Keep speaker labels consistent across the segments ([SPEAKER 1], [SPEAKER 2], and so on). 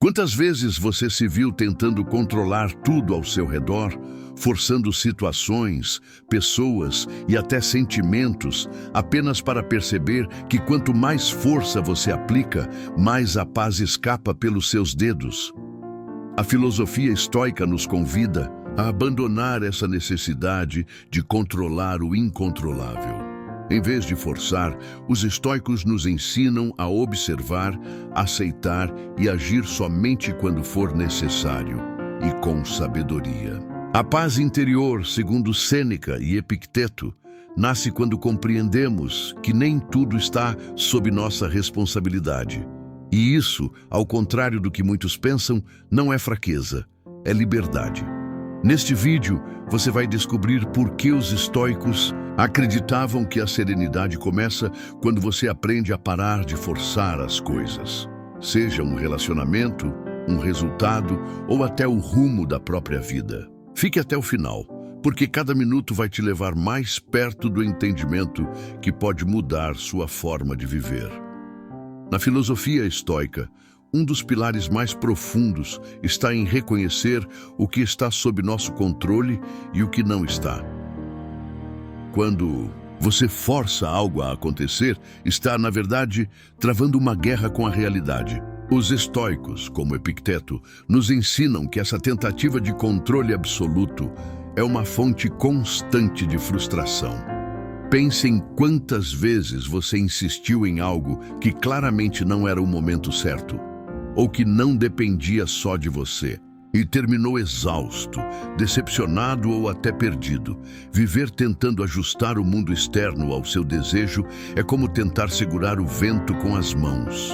[SPEAKER 1] Quantas vezes você se viu tentando controlar tudo ao seu redor, forçando situações, pessoas e até sentimentos, apenas para perceber que quanto mais força você aplica, mais a paz escapa pelos seus dedos? A filosofia estoica nos convida a abandonar essa necessidade de controlar o incontrolável. Em vez de forçar, os estoicos nos ensinam a observar, aceitar e agir somente quando for necessário e com sabedoria. A paz interior, segundo Sêneca e Epicteto, nasce quando compreendemos que nem tudo está sob nossa responsabilidade. E isso, ao contrário do que muitos pensam, não é fraqueza, é liberdade. Neste vídeo, você vai descobrir por que os estoicos acreditavam que a serenidade começa quando você aprende a parar de forçar as coisas. Seja um relacionamento, um resultado ou até o rumo da própria vida. Fique até o final, porque cada minuto vai te levar mais perto do entendimento que pode mudar sua forma de viver. Na filosofia estoica, um dos pilares mais profundos está em reconhecer o que está sob nosso controle e o que não está. Quando você força algo a acontecer, está, na verdade, travando uma guerra com a realidade. Os estoicos, como Epicteto, nos ensinam que essa tentativa de controle absoluto é uma fonte constante de frustração. Pense em quantas vezes você insistiu em algo que claramente não era o momento certo, ou que não dependia só de você, e terminou exausto, decepcionado ou até perdido. Viver tentando ajustar o mundo externo ao seu desejo é como tentar segurar o vento com as mãos.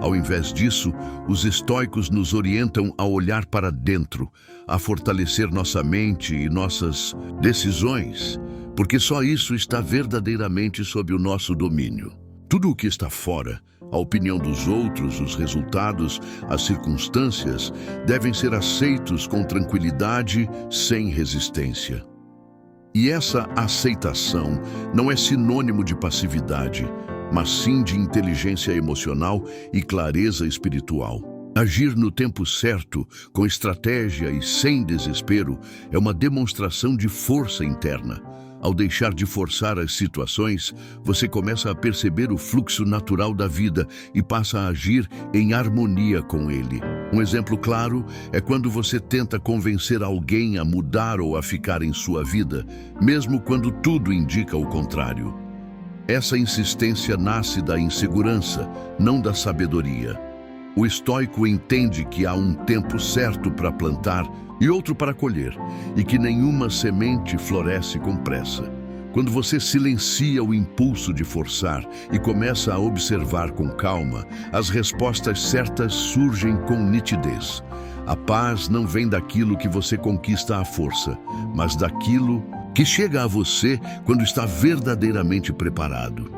[SPEAKER 1] Ao invés disso, os estoicos nos orientam a olhar para dentro, a fortalecer nossa mente e nossas decisões, porque só isso está verdadeiramente sob o nosso domínio. Tudo o que está fora, a opinião dos outros, os resultados, as circunstâncias, devem ser aceitos com tranquilidade, sem resistência. E essa aceitação não é sinônimo de passividade, mas sim de inteligência emocional e clareza espiritual. Agir no tempo certo, com estratégia e sem desespero, é uma demonstração de força interna. Ao deixar de forçar as situações, você começa a perceber o fluxo natural da vida e passa a agir em harmonia com ele. Um exemplo claro é quando você tenta convencer alguém a mudar ou a ficar em sua vida, mesmo quando tudo indica o contrário. Essa insistência nasce da insegurança, não da sabedoria. O estoico entende que há um tempo certo para plantar e outro para colher, e que nenhuma semente floresce com pressa. Quando você silencia o impulso de forçar e começa a observar com calma, as respostas certas surgem com nitidez. A paz não vem daquilo que você conquista à força, mas daquilo que chega a você quando está verdadeiramente preparado.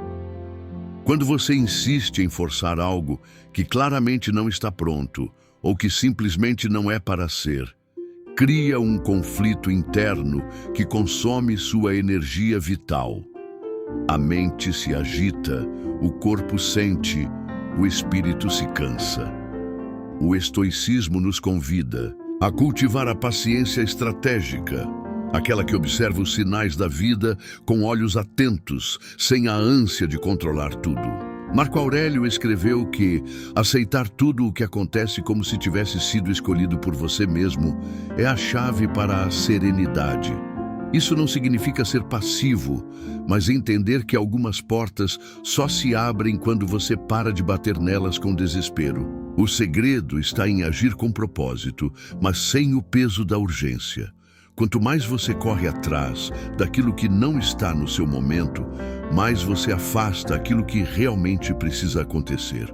[SPEAKER 1] Quando você insiste em forçar algo que claramente não está pronto, ou que simplesmente não é para ser, cria um conflito interno que consome sua energia vital. A mente se agita, o corpo sente, o espírito se cansa. O estoicismo nos convida a cultivar a paciência estratégica, aquela que observa os sinais da vida com olhos atentos, sem a ânsia de controlar tudo. Marco Aurélio escreveu que aceitar tudo o que acontece como se tivesse sido escolhido por você mesmo é a chave para a serenidade. Isso não significa ser passivo, mas entender que algumas portas só se abrem quando você para de bater nelas com desespero. O segredo está em agir com propósito, mas sem o peso da urgência. Quanto mais você corre atrás daquilo que não está no seu momento, mais você afasta aquilo que realmente precisa acontecer.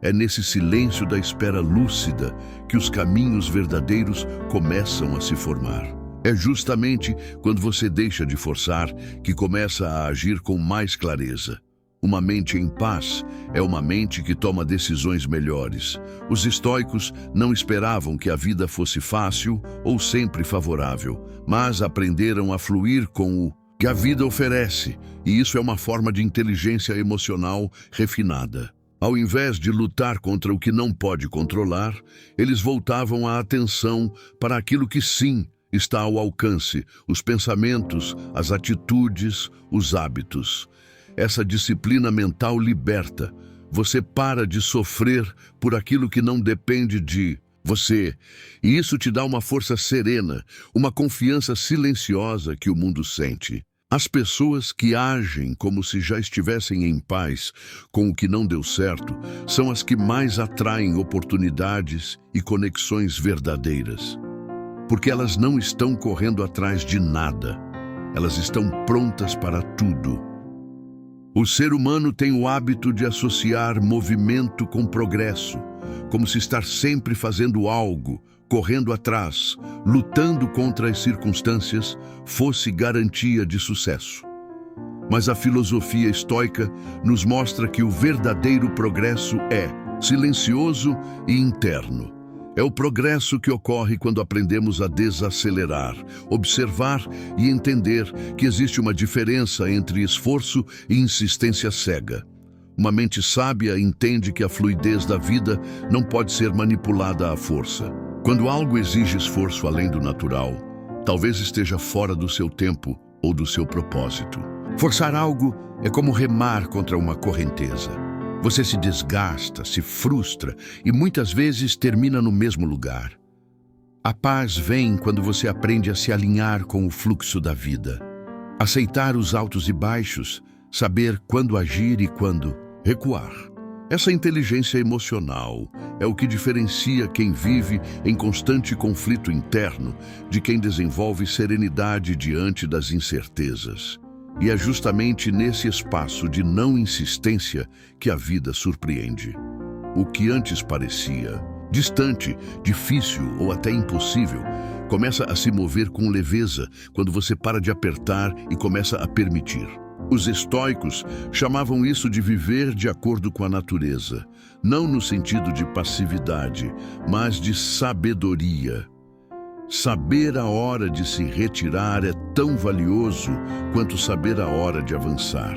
[SPEAKER 1] É nesse silêncio da espera lúcida que os caminhos verdadeiros começam a se formar. É justamente quando você deixa de forçar que começa a agir com mais clareza. Uma mente em paz é uma mente que toma decisões melhores. Os estoicos não esperavam que a vida fosse fácil ou sempre favorável, mas aprenderam a fluir com o que a vida oferece, e isso é uma forma de inteligência emocional refinada. Ao invés de lutar contra o que não pode controlar, eles voltavam a atenção para aquilo que sim está ao alcance, os pensamentos, as atitudes, os hábitos. Essa disciplina mental liberta. Você para de sofrer por aquilo que não depende de você, e isso te dá uma força serena, uma confiança silenciosa que o mundo sente. As pessoas que agem como se já estivessem em paz com o que não deu certo são as que mais atraem oportunidades e conexões verdadeiras. Porque elas não estão correndo atrás de nada, elas estão prontas para tudo. O ser humano tem o hábito de associar movimento com progresso, como se estar sempre fazendo algo, correndo atrás, lutando contra as circunstâncias, fosse garantia de sucesso. Mas a filosofia estoica nos mostra que o verdadeiro progresso é silencioso e interno. É o progresso que ocorre quando aprendemos a desacelerar, observar e entender que existe uma diferença entre esforço e insistência cega. Uma mente sábia entende que a fluidez da vida não pode ser manipulada à força. Quando algo exige esforço além do natural, talvez esteja fora do seu tempo ou do seu propósito. Forçar algo é como remar contra uma correnteza. Você se desgasta, se frustra e muitas vezes termina no mesmo lugar. A paz vem quando você aprende a se alinhar com o fluxo da vida. Aceitar os altos e baixos, saber quando agir e quando recuar. Essa inteligência emocional é o que diferencia quem vive em constante conflito interno de quem desenvolve serenidade diante das incertezas. E é justamente nesse espaço de não insistência que a vida surpreende. O que antes parecia distante, difícil ou até impossível, começa a se mover com leveza quando você para de apertar e começa a permitir. Os estoicos chamavam isso de viver de acordo com a natureza, não no sentido de passividade, mas de sabedoria. Saber a hora de se retirar é tão valioso quanto saber a hora de avançar.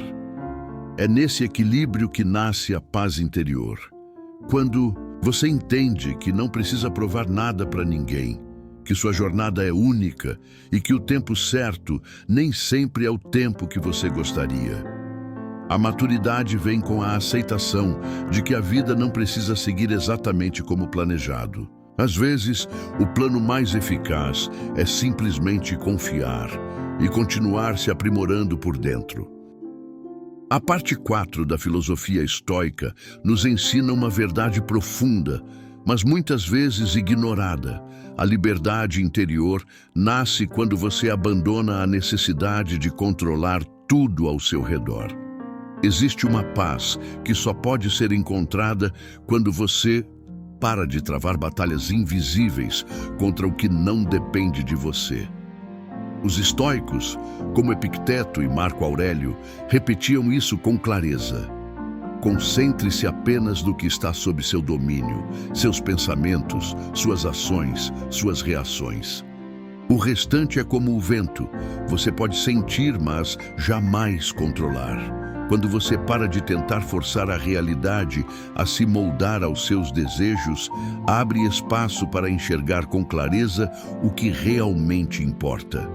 [SPEAKER 1] É nesse equilíbrio que nasce a paz interior. Quando você entende que não precisa provar nada para ninguém, que sua jornada é única e que o tempo certo nem sempre é o tempo que você gostaria. A maturidade vem com a aceitação de que a vida não precisa seguir exatamente como planejado. Às vezes, o plano mais eficaz é simplesmente confiar e continuar se aprimorando por dentro. A parte 4 da filosofia estoica nos ensina uma verdade profunda, mas muitas vezes ignorada. A liberdade interior nasce quando você abandona a necessidade de controlar tudo ao seu redor. Existe uma paz que só pode ser encontrada quando você para de travar batalhas invisíveis contra o que não depende de você. Os estoicos, como Epicteto e Marco Aurélio, repetiam isso com clareza. Concentre-se apenas no que está sob seu domínio, seus pensamentos, suas ações, suas reações. O restante é como o vento. Você pode sentir, mas jamais controlar. Quando você para de tentar forçar a realidade a se moldar aos seus desejos, abre espaço para enxergar com clareza o que realmente importa.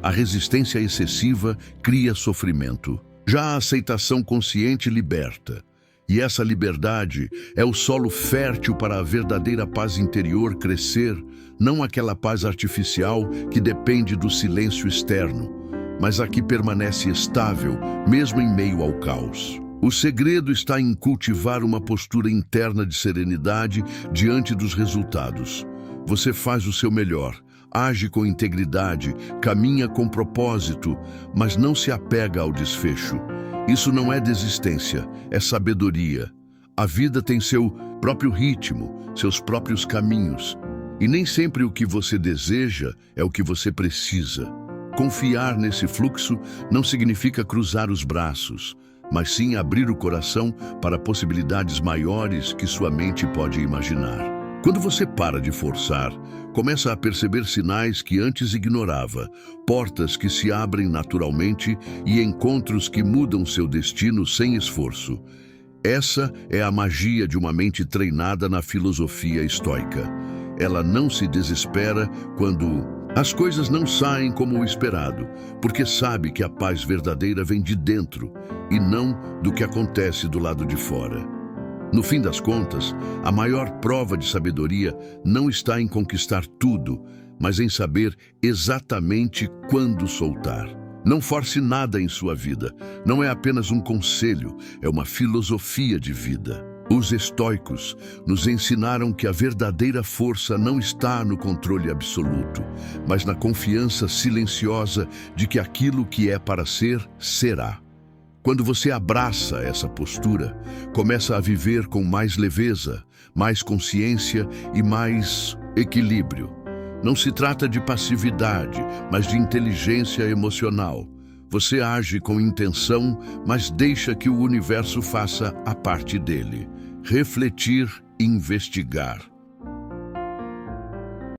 [SPEAKER 1] A resistência excessiva cria sofrimento. Já a aceitação consciente liberta. E essa liberdade é o solo fértil para a verdadeira paz interior crescer, não aquela paz artificial que depende do silêncio externo, mas a que permanece estável, mesmo em meio ao caos. O segredo está em cultivar uma postura interna de serenidade diante dos resultados. Você faz o seu melhor, age com integridade, caminha com propósito, mas não se apega ao desfecho. Isso não é desistência, é sabedoria. A vida tem seu próprio ritmo, seus próprios caminhos. E nem sempre o que você deseja é o que você precisa. Confiar nesse fluxo não significa cruzar os braços, mas sim abrir o coração para possibilidades maiores que sua mente pode imaginar. Quando você para de forçar, começa a perceber sinais que antes ignorava, portas que se abrem naturalmente e encontros que mudam seu destino sem esforço. Essa é a magia de uma mente treinada na filosofia estoica. Ela não se desespera quando as coisas não saem como o esperado, porque sabe que a paz verdadeira vem de dentro e não do que acontece do lado de fora. No fim das contas, a maior prova de sabedoria não está em conquistar tudo, mas em saber exatamente quando soltar. Não force nada em sua vida. Não é apenas um conselho, é uma filosofia de vida. Os estoicos nos ensinaram que a verdadeira força não está no controle absoluto, mas na confiança silenciosa de que aquilo que é para ser, será. Quando você abraça essa postura, começa a viver com mais leveza, mais consciência e mais equilíbrio. Não se trata de passividade, mas de inteligência emocional. Você age com intenção, mas deixa que o universo faça a parte dele. Refletir, investigar.